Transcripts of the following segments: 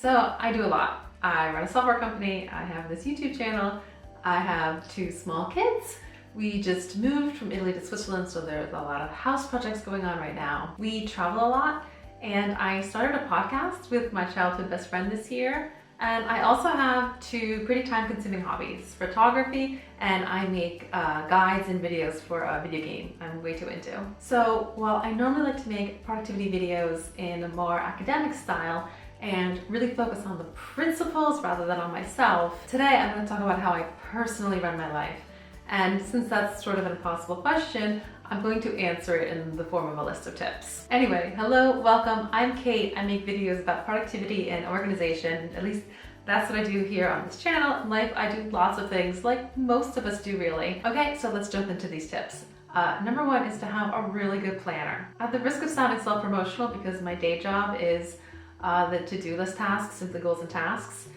So I do a lot. I run a software company, I have this YouTube channel, I have 2 small kids. We just moved from Italy to Switzerland, so there's a lot of house projects going on right now. We travel a lot, and I started a podcast with my childhood best friend this year. And I also have 2 pretty time-consuming hobbies, photography, and I make guides and videos for a video game I'm way too into. So while I normally like to make productivity videos in a more academic style and really focus on the principles rather than on myself, today I'm going to talk about how I personally run my life. And since that's sort of an impossible question, I'm going to answer it in the form of a list of tips. Anyway, hello, welcome. I'm Kate. I make videos about productivity and organization. At least that's what I do here on this channel. In life, I do lots of things like most of us do really. Okay, so let's jump into these tips. Number 1 is to have a really good planner. At the risk of sounding self-promotional, because my day job is the to-do list tasks, Simply Goals and Tasks,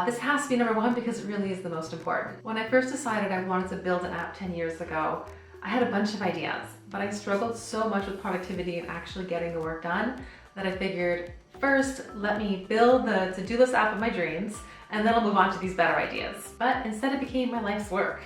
this has to be number 1 because it really is the most important. When I first decided I wanted to build an app 10 years ago, I had a bunch of ideas, but I struggled so much with productivity and actually getting the work done that I figured, first, let me build the to-do list app of my dreams, and then I'll move on to these better ideas. But instead it became my life's work.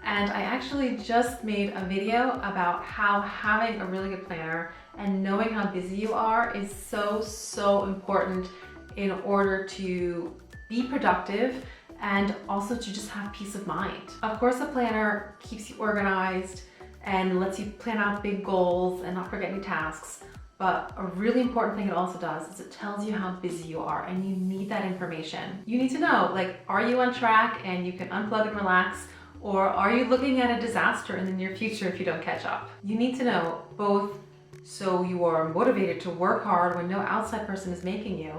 And I actually just made a video about how having a really good planner and knowing how busy you are is so important in order to be productive and also to just have peace of mind. Of course, a planner keeps you organized and lets you plan out big goals and not forget any tasks. But a really important thing it also does is it tells you how busy you are, and you need that information. You need to know, like, are you on track and you can unplug and relax, or are you looking at a disaster in the near future if you don't catch up? You need to know both so you are motivated to work hard when no outside person is making you,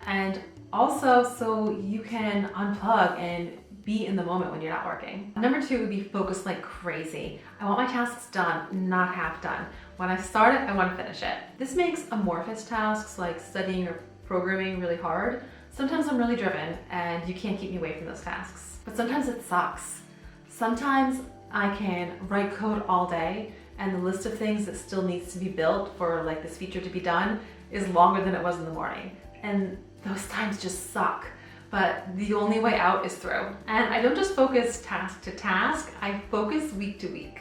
and also so you can unplug and be in the moment when you're not working. Number 2 would be focus like crazy. I want my tasks done, not half done. When I start it, I want to finish it. This makes amorphous tasks like studying or programming really hard. Sometimes I'm really driven and you can't keep me away from those tasks. But sometimes it sucks. Sometimes I can write code all day and the list of things that still needs to be built for like this feature to be done is longer than it was in the morning. And those times just suck. But the only way out is through. And I don't just focus task to task, I focus week to week.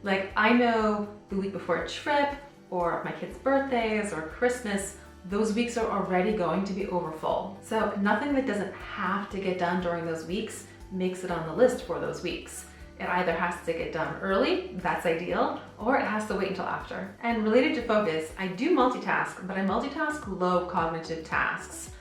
Like, I know the week before a trip, or my kids' birthdays, or Christmas, those weeks are already going to be overfull. So nothing that doesn't have to get done during those weeks makes it on the list for those weeks. It either has to get done early, that's ideal, or it has to wait until after. And related to focus, I do multitask, but I multitask low cognitive tasks.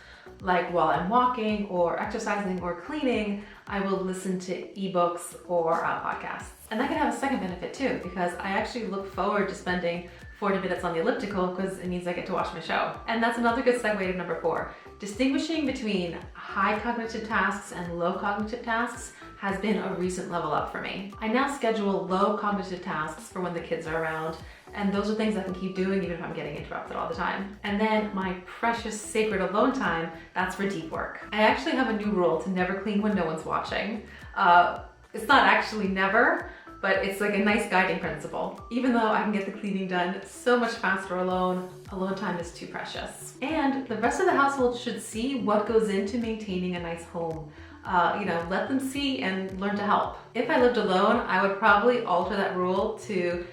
Like while I'm walking or exercising or cleaning, I will listen to ebooks or podcasts. And that can have a second benefit too, because I actually look forward to spending 40 minutes on the elliptical because it means I get to watch my show. And that's another good segue to number 4. Distinguishing between high cognitive tasks and low cognitive tasks has been a recent level up for me. I now schedule low cognitive tasks for when the kids are around, and those are things I can keep doing even if I'm getting interrupted all the time. And then my precious sacred alone time, that's for deep work. I actually have a new rule to never clean when no one's watching. It's not actually never, but it's like a nice guiding principle. Even though I can get the cleaning done so much faster alone time is too precious. And the rest of the household should see what goes into maintaining a nice home. Let them see and learn to help. If I lived alone, I would probably alter that rule to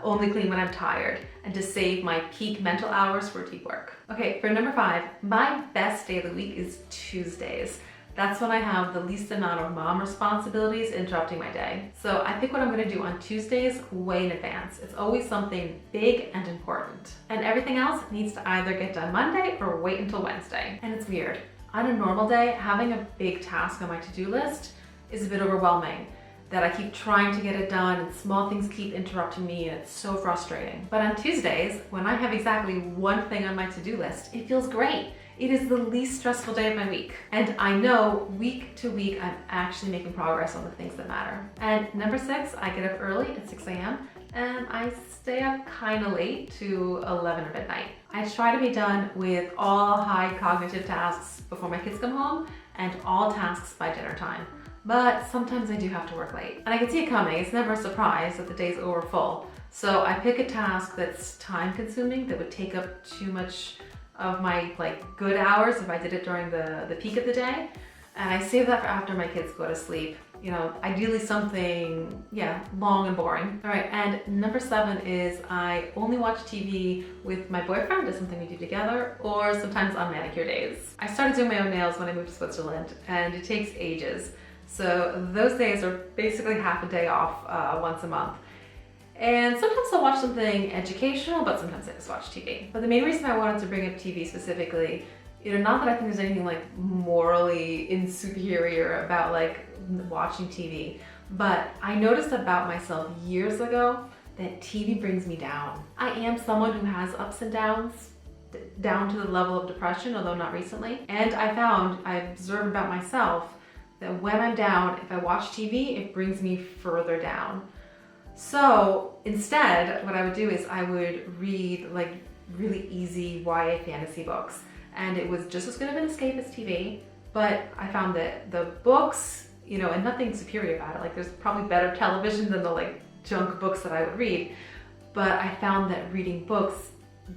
only clean when I'm tired and to save my peak mental hours for deep work. Okay, for number 5, my best day of the week is Tuesdays. That's when I have the least amount of mom responsibilities interrupting my day. So I pick what I'm gonna do on Tuesdays way in advance. It's always something big and important. And everything else needs to either get done Monday or wait until Wednesday. And it's weird. On a normal day, having a big task on my to-do list is a bit overwhelming. That I keep trying to get it done and small things keep interrupting me and it's so frustrating. But on Tuesdays, when I have exactly one thing on my to-do list, it feels great. It is the least stressful day of my week. And I know week to week, I'm actually making progress on the things that matter. And number 6, I get up early at 6 a.m. and I stay up kind of late to 11 or midnight. I try to be done with all high cognitive tasks before my kids come home and all tasks by dinner time. But sometimes I do have to work late. And I can see it coming. It's never a surprise that the day's overfull. So I pick a task that's time consuming, that would take up too much of my like good hours if I did it during the peak of the day. And I save that for after my kids go to sleep. You know, ideally something, yeah, long and boring. All right, and number 7 is I only watch TV with my boyfriend. It's something we do together, or sometimes on manicure days. I started doing my own nails when I moved to Switzerland, and it takes ages. So those days are basically half a day off once a month. And sometimes I'll watch something educational, but sometimes I just watch TV. But the main reason I wanted to bring up TV specifically, you know, not that I think there's anything like morally superior about like watching TV, but I noticed about myself years ago that TV brings me down. I am someone who has ups and downs, down to the level of depression, although not recently. And I observed about myself that when I'm down, if I watch TV, it brings me further down. So instead, what I would do is I would read like really easy YA fantasy books. And it was just as good of an escape as TV, but I found that the books, you know, and nothing superior about it, like there's probably better television than the like junk books that I would read, but I found that reading books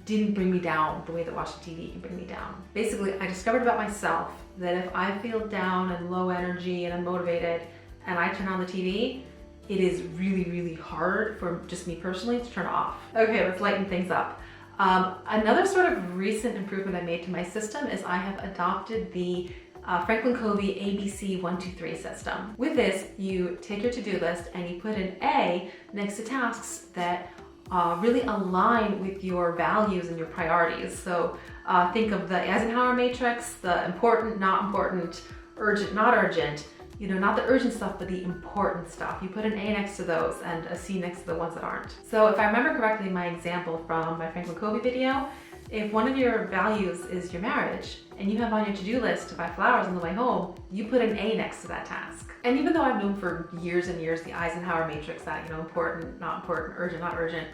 didn't bring me down the way that watching TV can bring me down. Basically, I discovered about myself that if I feel down and low energy and unmotivated and I turn on the TV, it is really, really hard for just me personally to turn off. Okay, let's lighten things up. Another sort of recent improvement I made to my system is I have adopted the FranklinCovey ABC123 system. With this, you take your to-do list and you put an A next to tasks that really align with your values and your priorities. So think of the Eisenhower matrix, the important, not important, urgent, not urgent. You know, not the urgent stuff, but the important stuff. You put an A next to those and a C next to the ones that aren't. So if I remember correctly, my example from my FranklinCovey video, if one of your values is your marriage and you have on your to-do list to buy flowers on the way home, you put an A next to that task. And even though I've known for years and years the Eisenhower matrix, that, you know, important, not important, urgent, not urgent,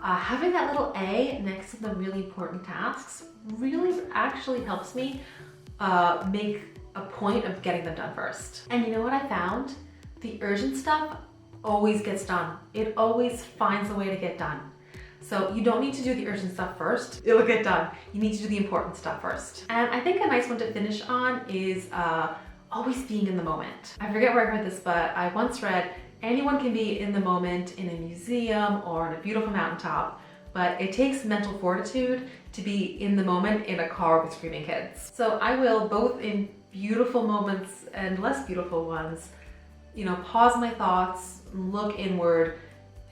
having that little A next to the really important tasks really actually helps me make a point of getting them done first. And you know what I found? The urgent stuff always gets done. It always finds a way to get done. So you don't need to do the urgent stuff first. It'll get done. You need to do the important stuff first. And I think a nice one to finish on is always being in the moment. I forget where I heard this, but I once read, anyone can be in the moment in a museum or on a beautiful mountaintop, but it takes mental fortitude to be in the moment in a car with screaming kids. So I will, both in beautiful moments and less beautiful ones, you know, pause my thoughts, look inward,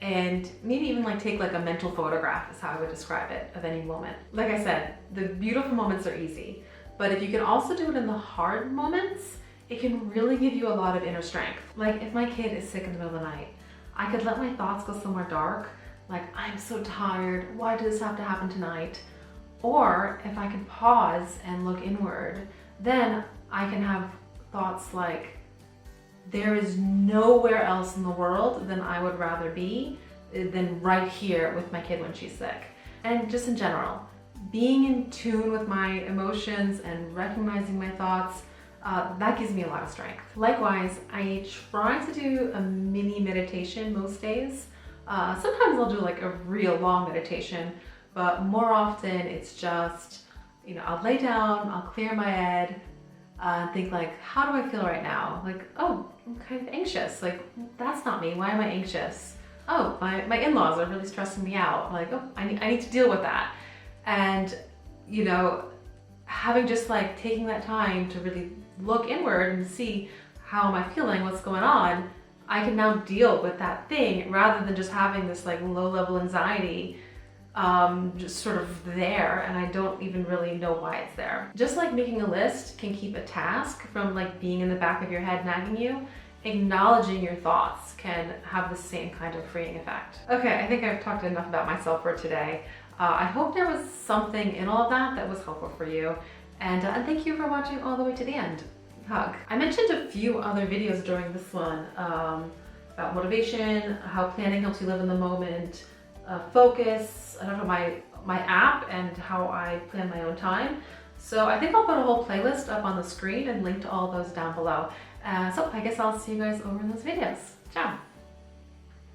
and maybe even like take like a mental photograph is how I would describe it of any moment. Like I said, the beautiful moments are easy, but if you can also do it in the hard moments, it can really give you a lot of inner strength. Like if my kid is sick in the middle of the night, I could let my thoughts go somewhere dark, like I'm so tired, why did this have to happen tonight? Or if I can pause and look inward, then I can have thoughts like, there is nowhere else in the world than I would rather be than right here with my kid when she's sick. And just in general, being in tune with my emotions and recognizing my thoughts, that gives me a lot of strength. Likewise, I try to do a mini meditation most days. Sometimes I'll do like a real long meditation, but more often it's just, you know, I'll lay down, I'll clear my head, think like, how do I feel right now? Like, oh, I'm kind of anxious. Like, that's not me. Why am I anxious? Oh, my in-laws are really stressing me out. Like, oh, I need to deal with that. And, you know, having just like taking that time to really look inward and see how am I feeling, what's going on, I can now deal with that thing rather than just having this like low-level anxiety just sort of there, and I don't even really know why it's there. Just like making a list can keep a task from like being in the back of your head nagging you, acknowledging your thoughts can have the same kind of freeing effect. Okay, I think I've talked enough about myself for today. I hope there was something in all of that was helpful for you, and thank you for watching all the way to the end. Hug. I mentioned a few other videos during this one about motivation, how planning helps you live in the moment, focus, I don't know, my app and how I plan my own time. So I think I'll put a whole playlist up on the screen and link to all those down below. So I guess I'll see you guys over in those videos. Ciao!